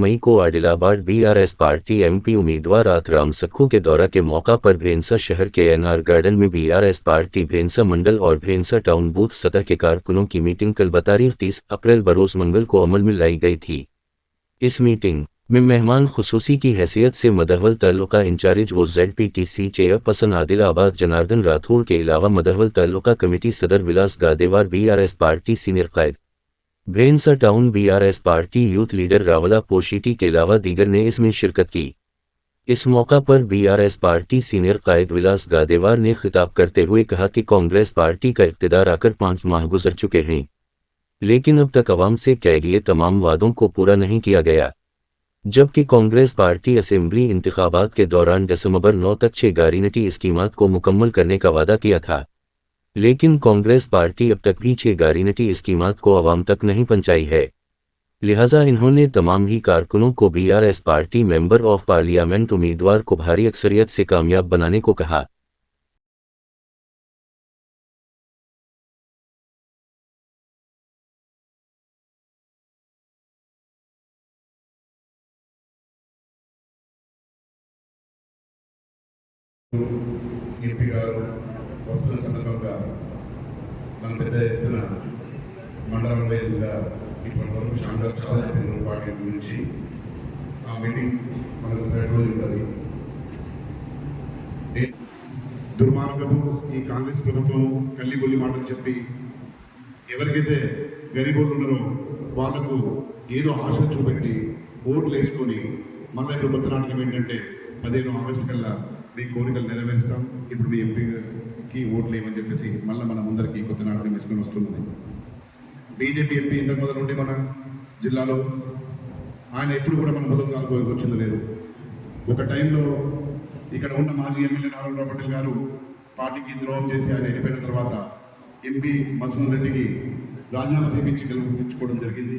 मई को Adilabad BRS party MP उम्मीदवार आतराम सक्खू के दौरा के मौका पर भेंसा शहर के एनआर गार्डन में बीआरएस पार्टी भेंसा मंडल और भेंसा टाउन बूथ सतह के कारकुनों की मीटिंग कल बतारीख 30 अप्रैल बरोज मंगल को अमल में लाई गई थी। इस मीटिंग में मेहमान खुसूसी की हैसियत से मदहवल तालुका इंचार्ज व ZPTC चेयरपर्सन आदिलाबाद जनार्दन राठौड़ के अलावा मदहवल तालुका कमेटी सदर Vilas Gadewar BRS party senior कायद Bhainsa town BRS party youth leader Rawla Poshetti के अलावा दीगर ने इसमें शिरकत की। इस मौका पर बीआरएस पार्टी सीनियर कायद विलास गादेवार ने खिताब करते हुए कहा कि कांग्रेस पार्टी का इक़्तिदार आकर 5 माह गुजर चुके हैं, लेकिन अब तक अवाम से किए गए तमाम वादों को पूरा नहीं किया गया। जबकि कांग्रेस पार्टी असेंबली इंतखाबात के दौरान दिसंबर 9 तक 6 गारंटी स्कीमात को मुकम्मल करने का वादा किया था, लेकिन कांग्रेस पार्टी अब तक भी 6 गारंटी स्कीमात को अवाम तक नहीं पहुंचाई है। लिहाजा इन्होंने तमाम ही कारकुनों को BRS party member of parliament उम्मीदवार को भारी अक्सरियत से कामयाब बनाने को कहा। ఎంపీ గారు వస్తున్న సందర్భంగా మన పెద్ద ఎత్తున మండలం వైజ్గా ఇప్పటి వరకు చాలా చెప్పింది వాటి గురించి. ఆ మీటింగ్ మనకు 3 రోజులు ఉంటుంది. దుర్మార్గము ఈ కాంగ్రెస్ ప్రభుత్వం కల్లిబొల్లి మాటలు చెప్పి ఎవరికైతే గరీబులు ఉన్నారో వాళ్లకు ఏదో ఆశ చూపెట్టి ఓట్లు వేసుకొని మళ్ళీ ఇప్పుడు కొత్త నాటకం ఏంటంటే 15 ఆగస్టు కల్లా మీ కోరికలు నెరవేరుస్తాం, ఇప్పుడు మీ ఎంపీకి ఓట్లు వేయమని చెప్పేసి మళ్ళీ మన ముందరికి కొత్త నాటకం వేసుకొని వస్తున్నది. బీజేపీ ఎంపీ ఇంతకు మొదలు నుండి మన జిల్లాలో ఆయన ఎప్పుడు కూడా మన మొదలు కాలుకోకి వచ్చింది లేదు. ఒక టైంలో ఇక్కడ ఉన్న మాజీ ఎమ్మెల్యే నారాయణరావు పటేల్ గారు పార్టీకి ద్రోహం చేసి ఆయన వెళ్ళిపోయిన తర్వాత ఎంపీ మధుసూదన్ రెడ్డికి రాజీనామా చేయించి గెలుపుకోవడం జరిగింది.